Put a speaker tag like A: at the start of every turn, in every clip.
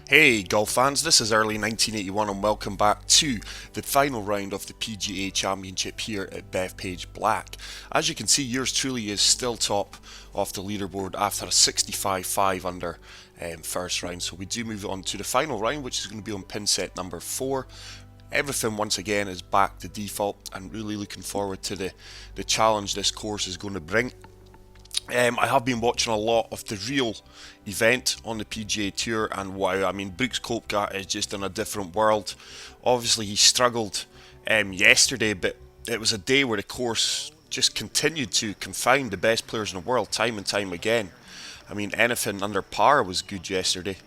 A: Hey golf fans, this is early 1981 and welcome back to the final round of the PGA Championship here at Bethpage Black. As you can see, yours truly is still top of the leaderboard after a 65-5 under first round. So we do move on to the final round, which is going to be on pin set number 4. Everything once again is back to default and really looking forward to the challenge this course is going to bring. I have been watching a lot of the real event on the PGA Tour, and wow, I mean, Brooks Koepka is just in a different world. Obviously, he struggled yesterday, but it was a day where the course just continued to confound the best players in the world time and time again. I mean, anything under par was good yesterday.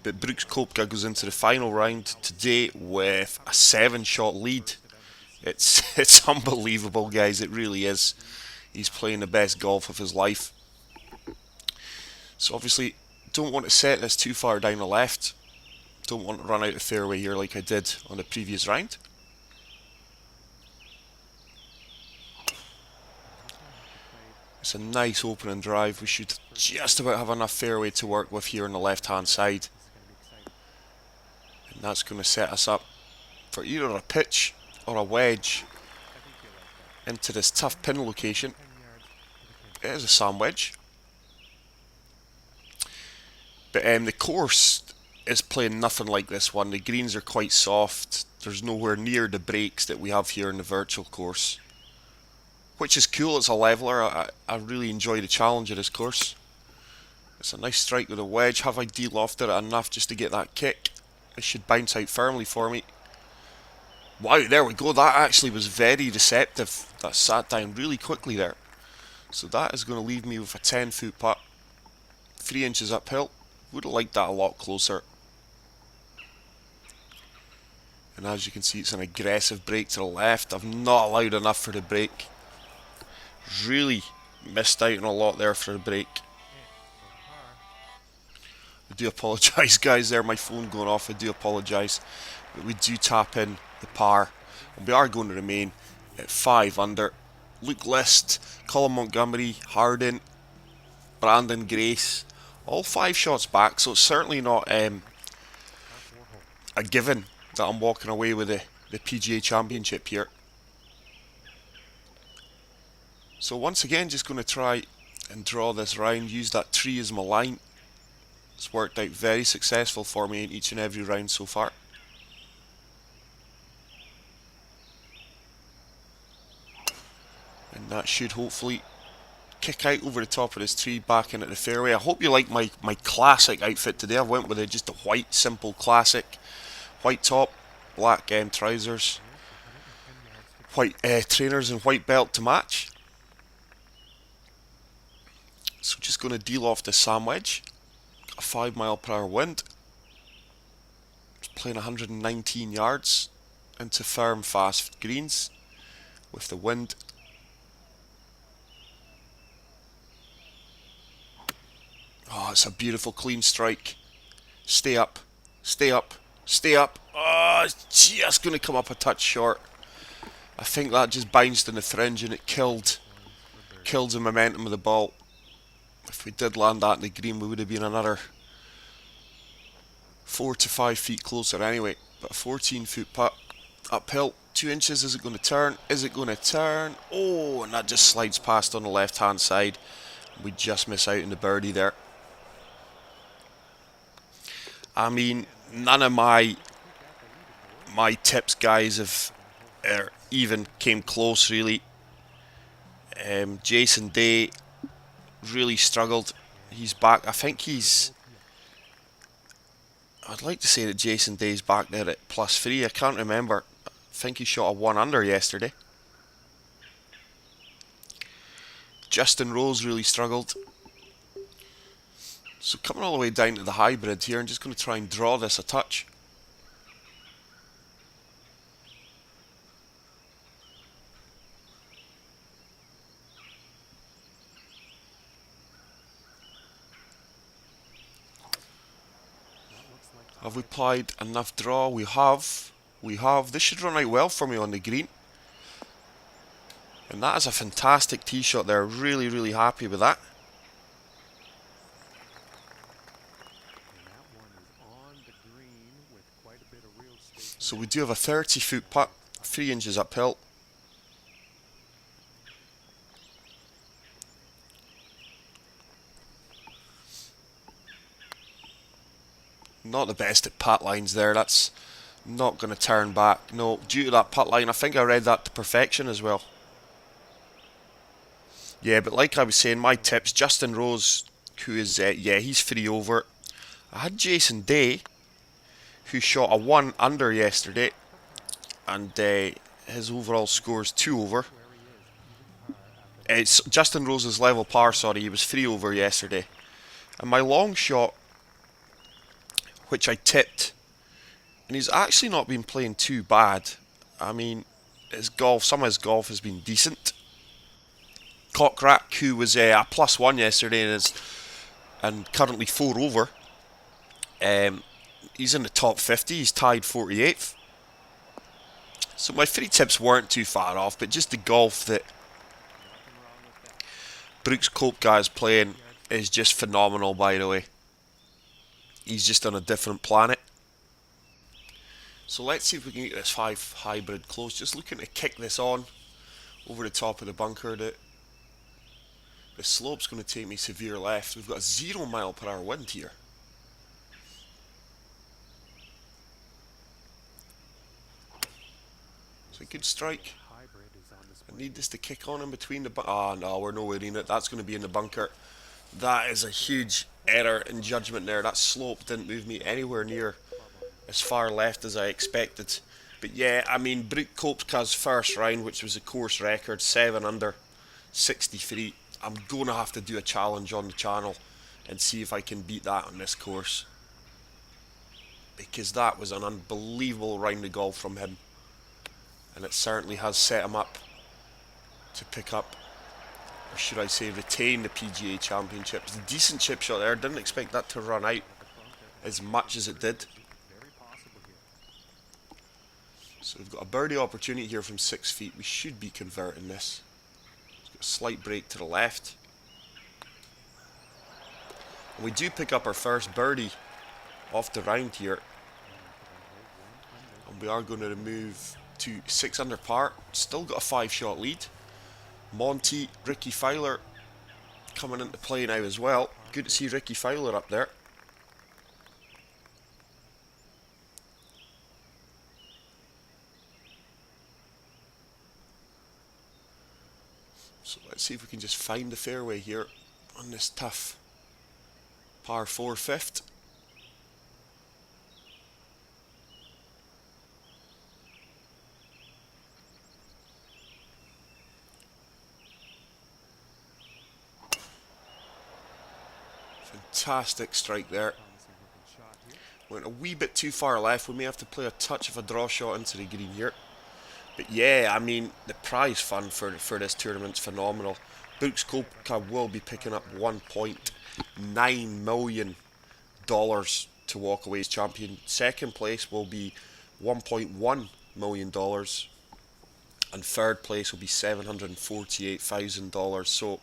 A: But Brooks Koepka goes into the final round today with a 7-shot lead. It's unbelievable, guys. It really is. He's playing the best golf of his life. So obviously, don't want to set this too far down the left. Don't want to run out of fairway here like I did on the previous round. It's a nice opening drive. We should just about have enough fairway to work with here on the left hand side. And that's going to set us up for either a pitch or a wedge into this tough pin location. It is a sand wedge. But the course is playing nothing like this one. The greens are quite soft. There's nowhere near the breaks that we have here in the virtual course. Which is cool, it's a leveler. I really enjoy the challenge of this course. It's a nice strike with a wedge. Have I de-lofted it enough just to get that kick? It should bounce out firmly for me. Wow, there we go. That actually was very deceptive. That sat down really quickly there. So that is going to leave me with a 10-foot putt. 3 inches uphill. Would have liked that a lot closer. And as you can see, it's an aggressive break to the left. I've not allowed enough for the break. Really missed out on a lot there for the break. I do apologise, guys, there, my phone going off. I do apologise. But we do tap in the par. And we are going to remain at 5 under. Luke List, Colin Montgomery, Harding, Brandon Grace, all 5 shots back, so it's certainly not a given that I'm walking away with the PGA Championship here. So once again, just going to try and draw this round, use that tree as my line. It's worked out very successful for me in each and every round so far. And that should hopefully kick out over the top of this tree back into the fairway. I hope you like my classic outfit today. I went with just a white, simple classic. White top, black trousers, white trainers and white belt to match. So just going to deal off the sand wedge. A 5 mile per hour wind. Just playing 119 yards into firm, fast greens with the wind. Oh, it's a beautiful clean strike. Stay up, stay up, stay up. Oh, it's just going to come up a touch short. I think that just bounced in the fringe and it killed the momentum of the ball. If we did land that in the green, we would have been another 4 to 5 feet closer anyway. But a 14-foot putt uphill. 2 inches, is it going to turn? Is it going to turn? Oh, and that just slides past on the left hand side. We just miss out in the birdie there. I mean, none of my tips, guys, have even came close, really. Jason Day really struggled. He's back. I think I'd like to say that Jason Day's back there at +3. I can't remember. I think he shot a 1 under yesterday. Justin Rose really struggled. So coming all the way down to the hybrid here, I'm just going to try and draw this a touch. Have we applied enough draw? We have. We have. This should run out well for me on the green. And that is a fantastic tee shot there. Really, really happy with that. So we do have a 30-foot putt, 3 inches uphill. Not the best at putt lines there. That's not going to turn back. No, due to that putt line, I think I read that to perfection as well. Yeah, but like I was saying, my tips, Justin Rose, who is, yeah, he's 3 over. I had Jason Day, who shot a 1 under yesterday, and his overall score is 2 over. It's Justin Rose's level par, sorry, he was 3 over yesterday. And my long shot, which I tipped, and he's actually not been playing too bad. I mean, some of his golf has been decent. Cockrack, who was a +1 yesterday and currently 4 over, he's in the top 50, he's tied 48th. So my 3 tips weren't too far off, but just the golf that Brooks Koepka is playing is just phenomenal, by the way. He's just on a different planet. So let's see if we can get this 5 hybrid close. Just looking to kick this on over the top of the bunker. The slope's going to take me severe left. We've got a 0 mile per hour wind here. It's a good strike. I need this to kick on in between the no, we're nowhere in it. That's going to be in the bunker. That is a huge error in judgment there. That slope didn't move me anywhere near as far left as I expected. But yeah, I mean, Brooks Koepka's first round, which was a course record, 7 under, 63. I'm going to have to do a challenge on the channel and see if I can beat that on this course. Because that was an unbelievable round of golf from him. And it certainly has set him up to pick up, or should I say retain, the PGA Championship. It's a decent chip shot there. Didn't expect that to run out as much as it did. So we've got a birdie opportunity here from 6 feet. We should be converting this. It's got a slight break to the left. And we do pick up our first birdie off the round here. And we are going to move to 6 under par. Still got a 5-shot lead. Monty, Ricky Fowler coming into play now as well. Good to see Ricky Fowler up there. So let's see if we can just find the fairway here on this tough par 4 fifth. Fantastic strike there. Went a wee bit too far left. We may have to play a touch of a draw shot into the green here. But yeah, I mean, the prize fund for this tournament's phenomenal. Brooks Koepka will be picking up $1.9 million to walk away as champion. Second place will be $1.1 million. And third place will be $748,000. So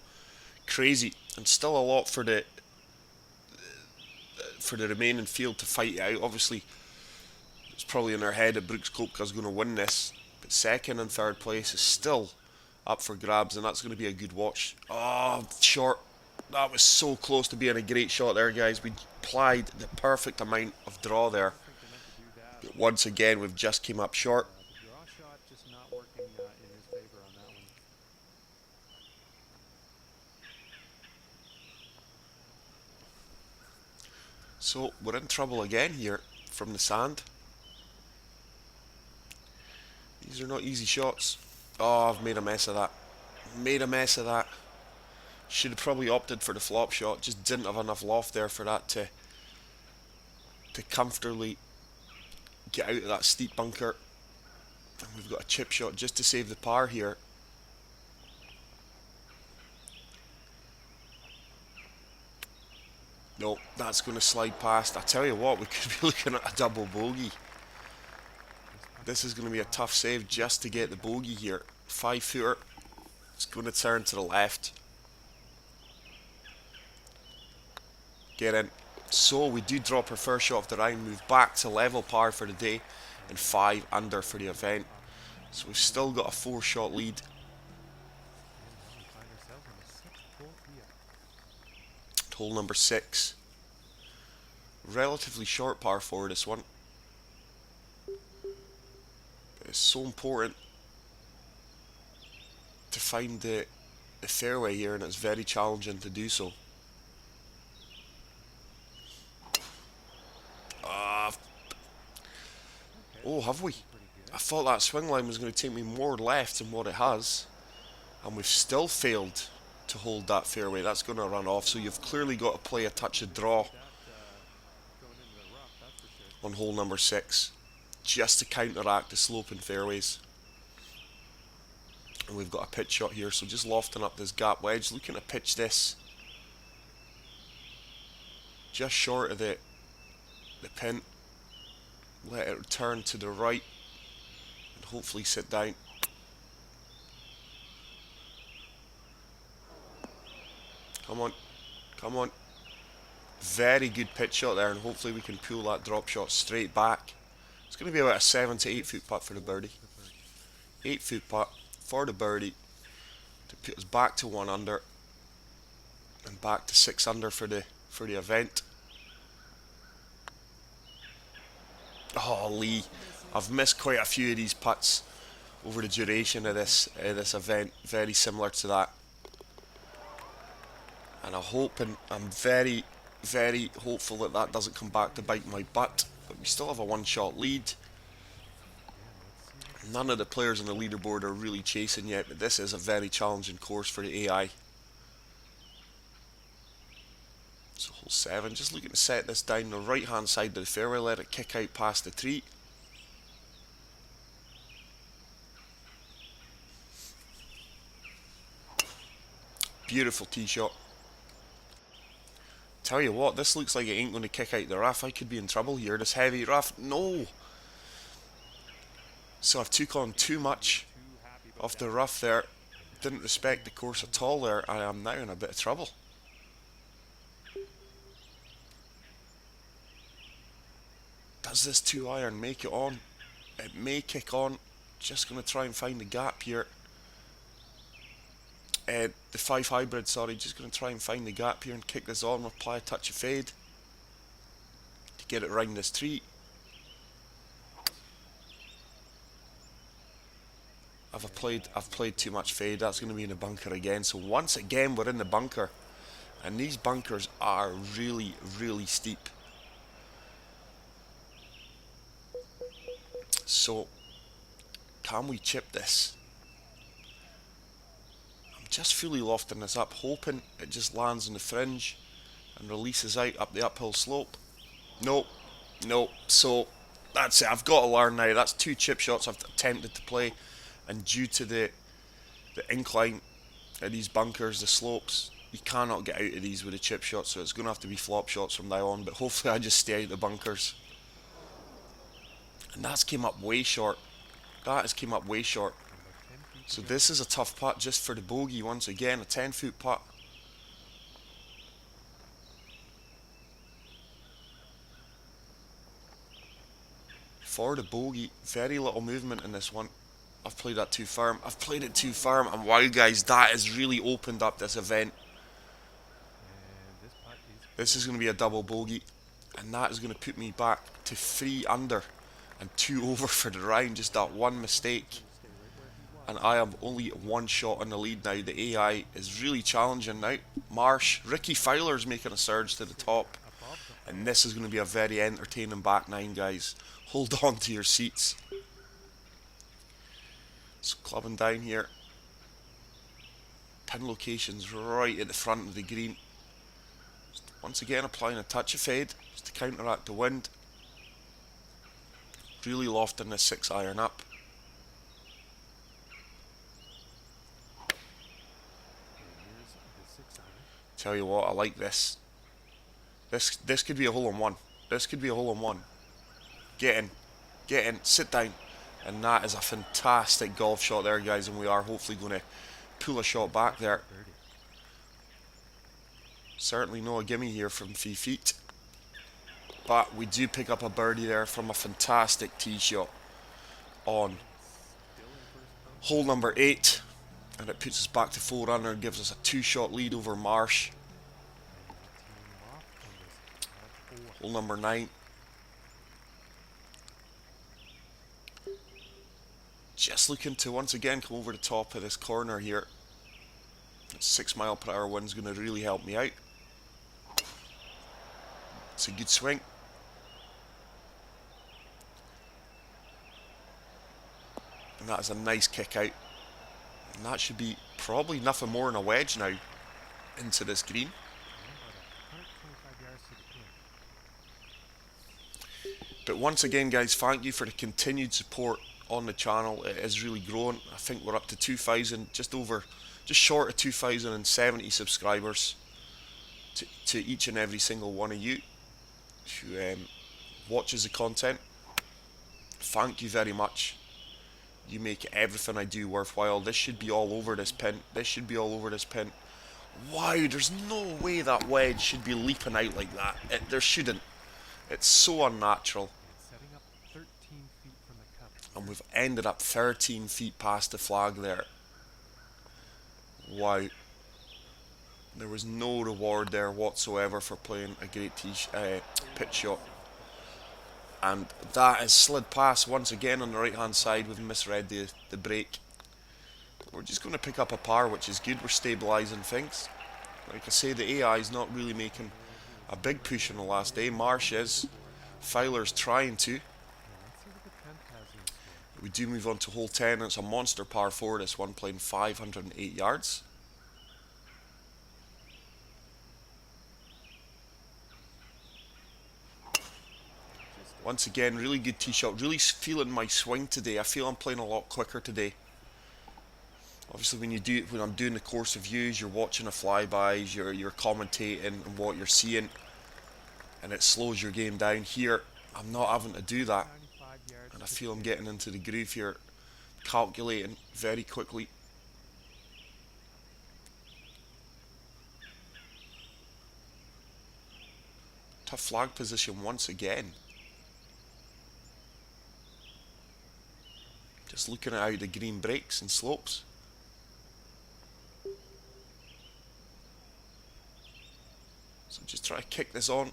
A: crazy, and still a lot for the remaining field to fight out. Obviously, it's probably in their head that Brooks Koepka's going to win this, but second and third place is still up for grabs, and that's going to be a good watch. Oh, short. That was so close to being a great shot there, guys. We applied the perfect amount of draw there, but once again we've just came up short. So we're in trouble again here from the sand. These are not easy shots. Oh, I've made a mess of that. Made a mess of that. Should have probably opted for the flop shot. Just didn't have enough loft there for that to comfortably get out of that steep bunker. And we've got a chip shot just to save the par here. No, that's going to slide past. I tell you what, we could be looking at a double bogey. This is going to be a tough save just to get the bogey here. 5-footer. It's going to turn to the left. Get in. So we do drop our first shot of the round, move back to level par for the day. and 5 under for the event. So we've still got a 4-shot lead. Hole number 6. Relatively short par 4 this one. It's so important to find the fairway here, and it's very challenging to do so. Oh, have we? I thought that swing line was going to take me more left than what it has, and we've still failed to hold that fairway. That's going to run off, so you've clearly got to play a touch of draw on hole number 6 just to counteract the sloping fairways. And we've got a pitch shot here, so just lofting up this gap wedge, looking to pitch this just short of the pin, let it return to the right and hopefully sit down. Come on, come on. Very good pitch shot there, and hopefully we can pull that drop shot straight back. It's going to be about a 7 to 8 foot putt for the birdie. 8 foot putt for the birdie to put us back to 1 under and back to 6 under for the event. Oh, Lee, I've missed quite a few of these putts over the duration of this event, very similar to that. And I'm very, very hopeful that that doesn't come back to bite my butt. But we still have a 1-shot lead. None of the players on the leaderboard are really chasing yet, but this is a very challenging course for the AI. So hole 7, just looking to set this down the right hand side of the fairway, let it kick out past the tree. Beautiful tee shot. Tell you what, this looks like it ain't going to kick out the rough. I could be in trouble here. This heavy rough, no. So I've took on too much of the rough there. Didn't respect the course at all there. I am now in a bit of trouble. Does this 2-iron make it on? It may kick on. Just going to try and find the gap here. The 5 hybrid, sorry, just going to try and find the gap here and kick this on, apply a touch of fade to get it round this tree. I've played too much fade. That's going to be in the bunker again. So once again we're in the bunker, and these bunkers are really, really steep. So can we chip this? Just fully lofting this up, hoping it just lands on the fringe and releases out up the uphill slope. Nope, nope. So that's it. I've got to learn now. That's 2 chip shots I've attempted to play, and due to the incline of these bunkers, the slopes, you cannot get out of these with a chip shot. So it's going to have to be flop shots from now on. But hopefully I just stay out of the bunkers. And that's came up way short. That has came up way short. So this is a tough putt just for the bogey once again, a 10-foot putt. For the bogey, very little movement in this one. I've played that too firm. I've played it too firm, and wow guys, that has really opened up this event. This is going to be a double bogey, and that is going to put me back to 3 under and 2 over for the round. Just that one mistake. And I am only 1 shot on the lead now. The AI is really challenging now. Marsh, Ricky Fowler's making a surge to the top. And this is going to be a very entertaining back 9, guys. Hold on to your seats. So clubbing down here. Pin location's right at the front of the green. Once again applying a touch of fade just to counteract the wind. Really lofting this 6-iron up. Tell you what, I like this. This could be a hole-in-one. This could be a hole-in-one. Get in, sit down. And that is a fantastic golf shot there, guys, and we are hopefully going to pull a shot back there. Certainly no a gimme here from 3 feet. But we do pick up a birdie there from a fantastic tee shot. on hole number 8, and it puts us back to 4 under and gives us a 2-shot lead over Marsh. Hole number 9. Just looking to once again come over the top of this corner here. 6 mile per hour wind's going to really help me out. It's a good swing. And that is a nice kick out. And that should be probably nothing more than a wedge now into this green. But once again, guys, thank you for the continued support on the channel. It is really growing. I think we're up to 2,000, just short of 2,070 subscribers to each and every single one of you who watches the content. Thank you very much. You make everything I do worthwhile. This should be all over this pin. This should be all over this pin. Wow, there's no way that wedge should be leaping out like that. There shouldn't. It's so unnatural. And we've ended up 13 feet past the flag there. Wow. There was no reward there whatsoever for playing a great pitch shot. And that is slid past once again on the right hand side. We've misread the break. We're just going to pick up a par, which is good. We're stabilising things. Like I say, the AI is not really making a big push on the last day. Marsh is. Fowler's trying to. We do move on to hole 10. It's a monster par 4. This one playing 508 yards. Once again, really good tee shot. Really feeling my swing today. I feel I'm playing a lot quicker today. Obviously, when I'm doing the course reviews, you're watching the flybys, you're commentating on what you're seeing, and it slows your game down. Here, I'm not having to do that, and I feel I'm getting into the groove here, calculating very quickly. Tough flag position once again. Just looking at how the green breaks and slopes. So just try to kick this on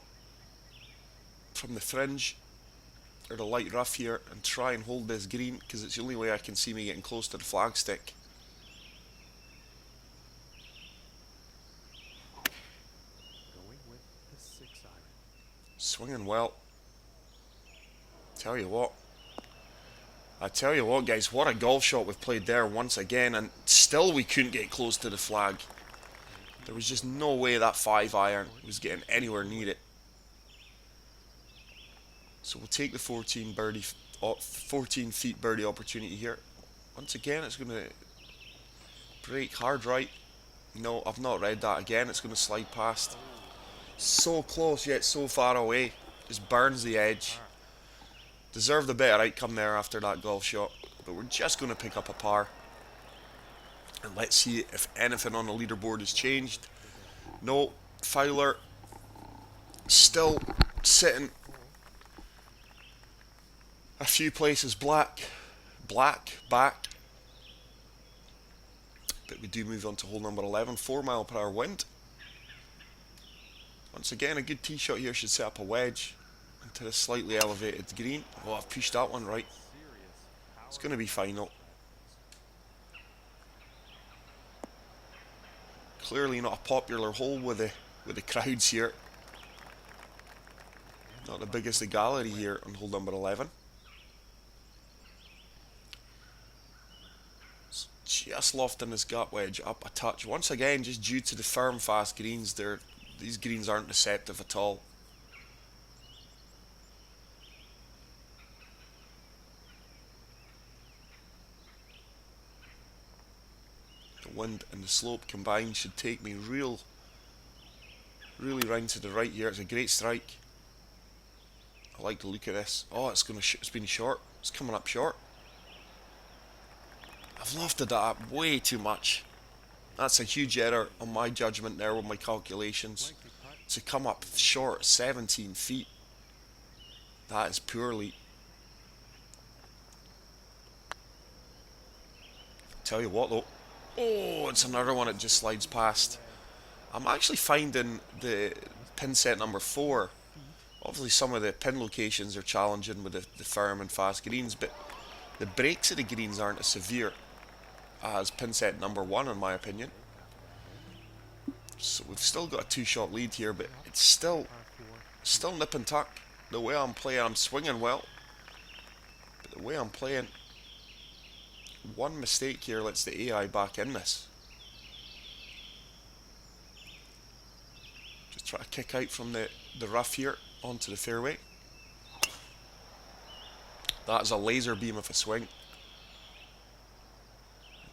A: from the fringe or the light rough here and try and hold this green, because it's the only way I can see me getting close to the flagstick. Swinging well. I tell you what, guys, what a golf shot we've played there once again, and still we couldn't get close to the flag. There was just no way that 5-iron was getting anywhere near it. So we'll take the 14 feet birdie opportunity here. Once again, it's going to break hard right. No, I've not read that again. It's going to slide past. So close yet so far away. Just burns the edge. Deserved a better outcome there after that golf shot. But we're just going to pick up a par. And let's see if anything on the leaderboard has changed. No, Fowler still sitting a few places black back. But we do move on to hole number 11, 4 mile per hour wind. Once again, a good tee shot here should set up a wedge into the slightly elevated green. Oh, I've pushed that one right. It's going to be final. Clearly not a popular hole with the crowds here. Not the biggest of gallery here on hole number 11. It's just lofting this gut wedge up a touch. Once again, just due to the firm, fast greens, these greens aren't deceptive at all. The wind and the slope combined should take me really round to the right here. It's a great strike. I like the look of this. Oh, it's been short. It's coming up short. I've lofted that up way too much. That's a huge error on my judgment there with my calculations. To come up short 17 feet. That is poorly. Tell you what though. Oh, it's another one that just slides past. I'm actually finding the pin set number 4. Obviously some of the pin locations are challenging with the firm and fast greens, but the breaks of the greens aren't as severe as pin set number 1 in my opinion. So we've still got a 2-shot lead here, but it's still nip and tuck. The way I'm playing, I'm swinging well, but the way I'm playing, one mistake here lets the AI back in this. Just try to kick out from the rough here onto the fairway. That is a laser beam of a swing.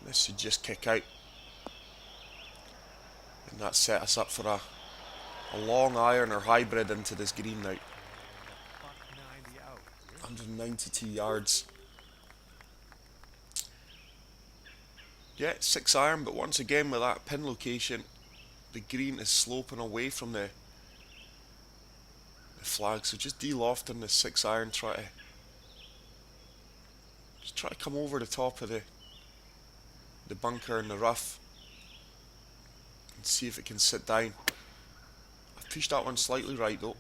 A: And this should just kick out. And that set us up for a long iron or hybrid into this green now. 192 yards. Yeah, 6 iron, but once again with that pin location, the green is sloping away from the flag. So just de-lofting the 6 iron, try to come over the top of the bunker in the rough and see if it can sit down. I've pushed that one slightly right though.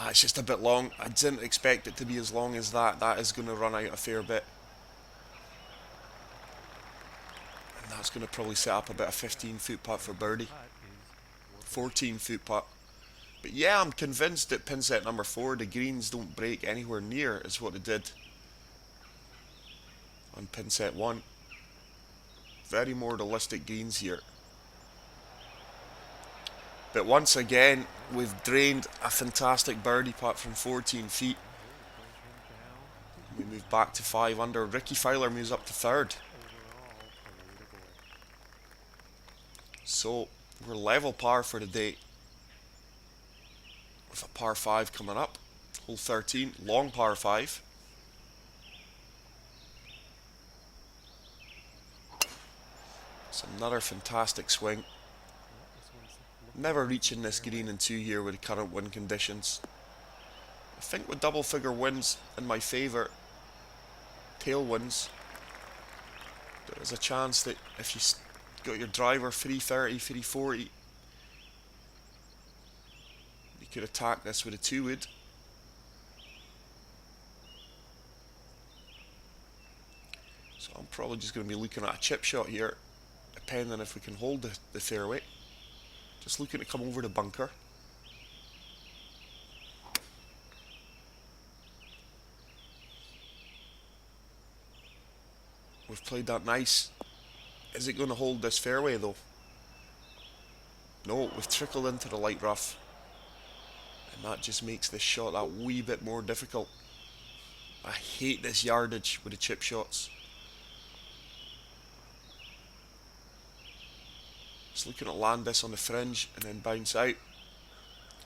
A: It's just a bit long. I didn't expect it to be as long as that. That is going to run out a fair bit. And that's going to probably set up about a 15-foot putt for birdie. 14-foot putt. But yeah, I'm convinced that pin set number 4, the greens don't break anywhere near as what it did on pin set 1. Very moralistic greens here. But once again, we've drained a fantastic birdie putt from 14 feet. We move back to 5 under. Ricky Fowler moves up to 3rd. So we're level par for the day, with a par 5 coming up. Hole 13, long par 5. It's another fantastic swing. Never reaching this green in 2 here with the current wind conditions. I think with double figure winds in my favour, tailwinds, there is a chance that if you got your driver 330, 340, you could attack this with a 2-wood. So I'm probably just going to be looking at a chip shot here, depending if we can hold the fairway. Just looking to come over the bunker. We've played that nice. Is it going to hold this fairway though? No, we've trickled into the light rough. And that just makes this shot that wee bit more difficult. I hate this yardage with the chip shots. Just looking to land this on the fringe and then bounce out.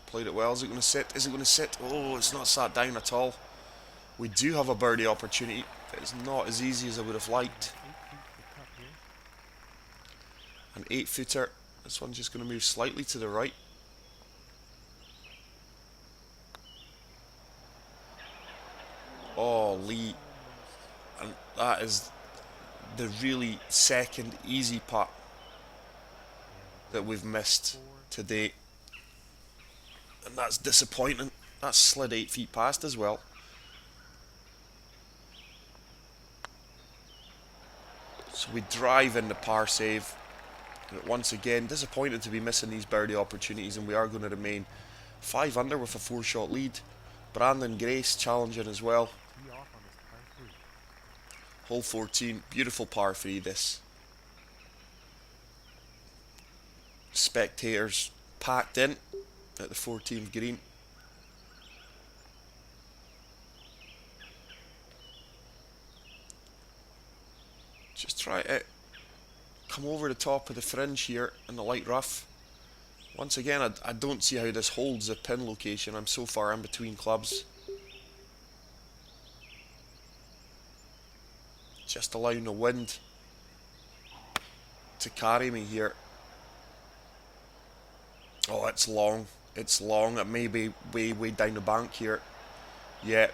A: Played it well. Is it going to sit? Is it going to sit? Oh, it's not sat down at all. We do have a birdie opportunity, but it's not as easy as I would have liked. An 8-footer. This one's just going to move slightly to the right. Oh, Lee. And that is the really second easy putt that we've missed today. And that's disappointing. That's slid 8 feet past as well. So we drive in the par save. And once again, disappointed to be missing these birdie opportunities, and we are going to remain 5 under with a 4-shot lead. Brandon Grace challenging as well. Hole 14, beautiful par 3 this. Spectators packed in at the 14th green. Just try to come over the top of the fringe here in the light rough. Once again, I don't see how this holds the pin location. I'm so far in between clubs. Just allowing the wind to carry me here. Oh, it's long. It's long. It may be way down the bank here. Yeah.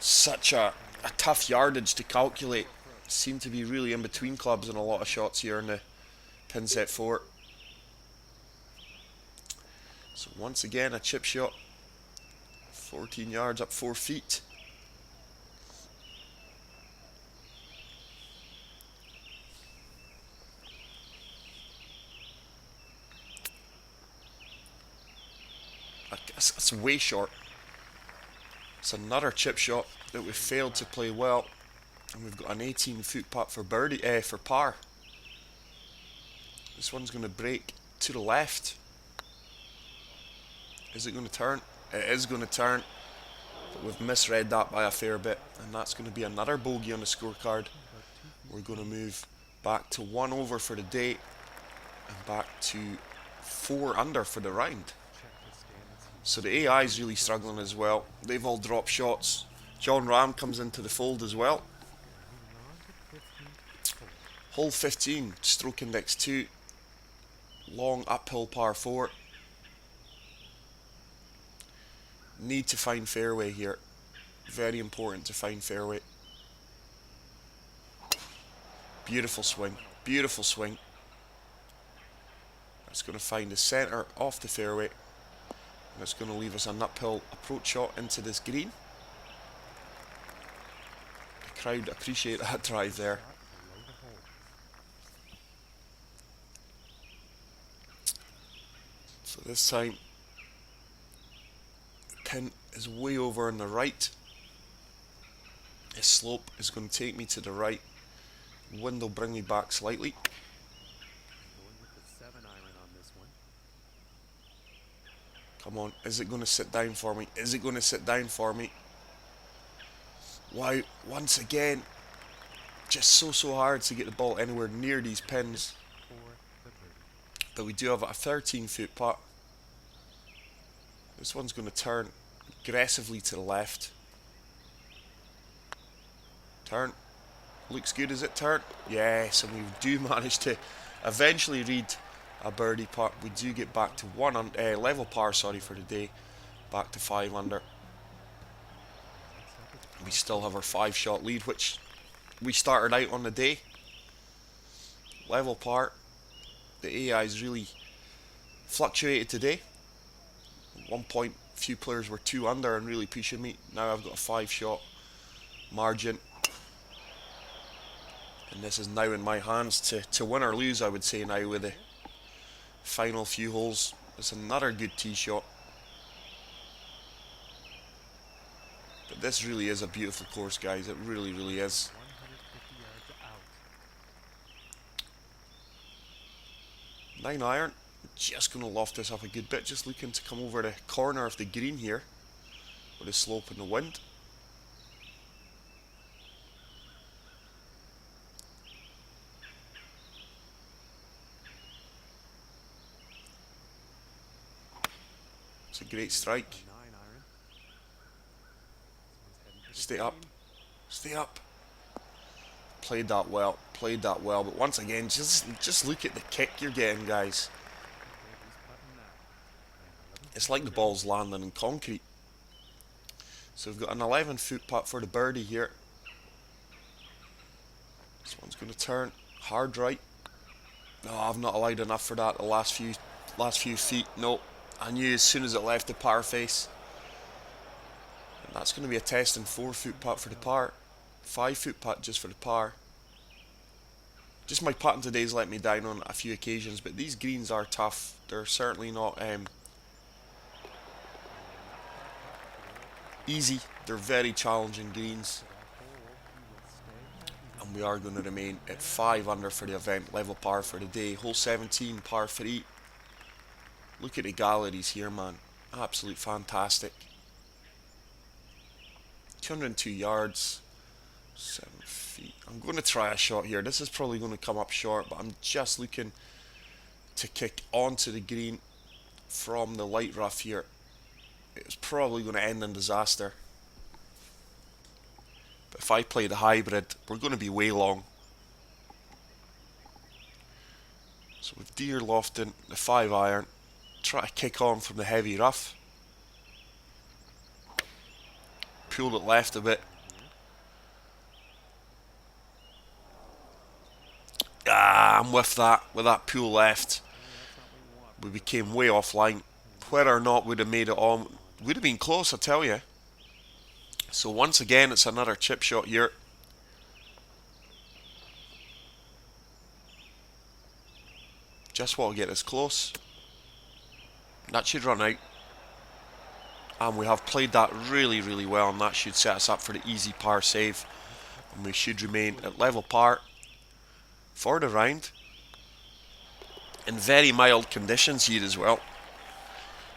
A: such a tough yardage to calculate. Seem to be really in between clubs in a lot of shots here in the pin set 4. So once again a chip shot, 14 yards up 4 feet. That's way short. It's another chip shot that we failed to play well, and we've got an 18-foot putt for birdie, for par. This one's going to break to the left. Is it going to turn? It is going to turn, but we've misread that by a fair bit, and that's going to be another bogey on the scorecard. We're going to move back to 1 over for the day, and back to 4 under for the round. So the AI is really struggling as well. They've all dropped shots. John Ram comes into the fold as well. Hole 15, stroke index 2. Long uphill par 4. Need to find fairway here. Very important to find fairway. Beautiful swing. Beautiful swing. That's going to find the centre off the fairway. That's going to leave us an uphill approach shot into this green. The crowd appreciate that drive there. So this time, the pin is way over on the right. This slope is going to take me to the right. Wind will bring me back slightly. Come on, is it going to sit down for me? Is it going to sit down for me? Wow, once again, just so hard to get the ball anywhere near these pins. But we do have a 13-foot putt. This one's going to turn aggressively to the left. Turn. Looks good, is it? Turn. Yes, and we do manage to eventually read a birdie putt. We do get back to level par, sorry, for the day. Back to 5 under. We still have our 5-shot lead, which we started out on the day. Level par. The AI is really fluctuated today. At one point, a few players were 2 under and really pushing me. Now I've got a 5-shot margin. And this is now in my hands to win or lose, I would say, now with the final few holes. It's another good tee shot. But this really is a beautiful course, guys. It really, really is. Nine iron. Just going to loft this up a good bit. Just looking to come over the corner of the green here with the slope and the wind. It's a great strike. Stay up. Stay up. Played that well. Played that well. But once again, just look at the kick you're getting, guys. It's like the ball's landing in concrete. So we've got an 11-foot putt for the birdie here. This one's going to turn hard right. No, I've not allowed enough for that. The last few feet. No, I knew as soon as it left the par face. And that's going to be a testing 4-foot putt for the par. 5-foot putt just for the par. Just my putting today's let me down on a few occasions, but these greens are tough. They're certainly not easy. They're very challenging greens. And we are going to remain at 5 under for the event, level par for the day. Hole 17, par 3. Look at the galleries here, man. Absolute fantastic. 202 yards, 7 feet. I'm going to try a shot here. This is probably going to come up short, but I'm just looking to kick onto the green from the light rough here. It's probably going to end in disaster. But if I play the hybrid, we're going to be way long. So with deer lofting, the 5 iron, try to kick on from the heavy rough. Pulled it left a bit, And with that pull left, we became way offline. Whether or not we'd have made it on, would have been close, I tell you. So once again, it's another chip shot here. Just want to get this close. That should run out. And we have played that really, really well, and that should set us up for the easy par save. And we should remain at level par for the round. In very mild conditions here as well.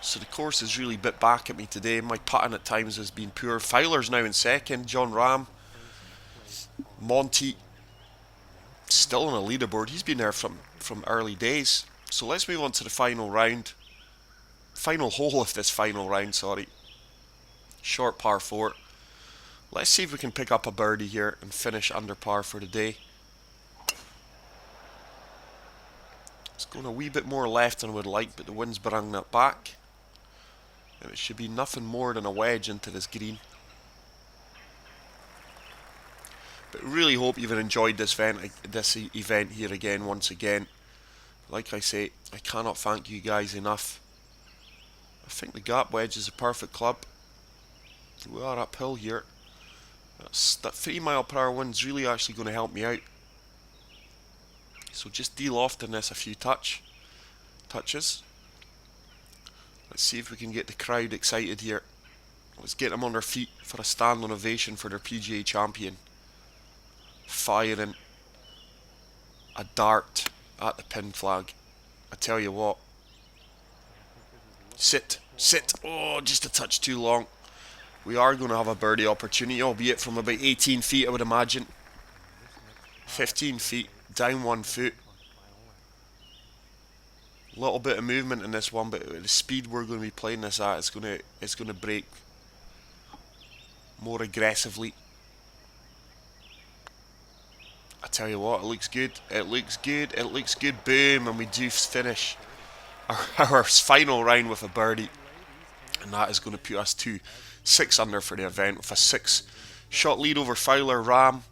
A: So the course has really bit back at me today. My putting at times has been poor. Fowler's now in second. John Ram. Monty still on a leaderboard. He's been there from early days. So let's move on to the final round. Final hole of this final round, sorry. Short par 4. Let's see if we can pick up a birdie here and finish under par for the day. It's going a wee bit more left than I would like, but the wind's bringing that back. And it should be nothing more than a wedge into this green. But really hope you've enjoyed this event here again, once again. Like I say, I cannot thank you guys enough. I think the gap wedge is a perfect club. We are uphill here. That 3 mile per hour wind's really actually going to help me out. So just de-lofting this a few touches. Let's see if we can get the crowd excited here. Let's get them on their feet for a standing ovation for their PGA champion. Firing a dart at the pin flag. I tell you what. Sit. Oh, just a touch too long. We are going to have a birdie opportunity, albeit from about 18 feet, I would imagine. 15 feet, down 1 foot. Little bit of movement in this one, but the speed we're going to be playing this at, it's going to break more aggressively. I tell you what, it looks good. It looks good. Boom, and we do finish our final round with a birdie, and that is going to put us to 6 under for the event with a 6-shot lead over Fowler, Ram.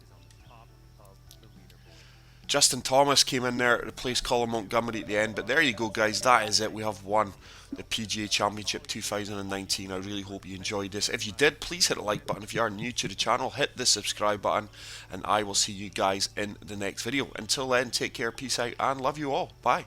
A: Justin Thomas came in there to replace Colin Montgomery at the end. But there you go, guys. That is it. We have won the PGA Championship 2019. I really hope you enjoyed this. If you did, please hit the like button. If you are new to the channel, hit the subscribe button. And I will see you guys in the next video. Until then, take care, peace out, and love you all. Bye.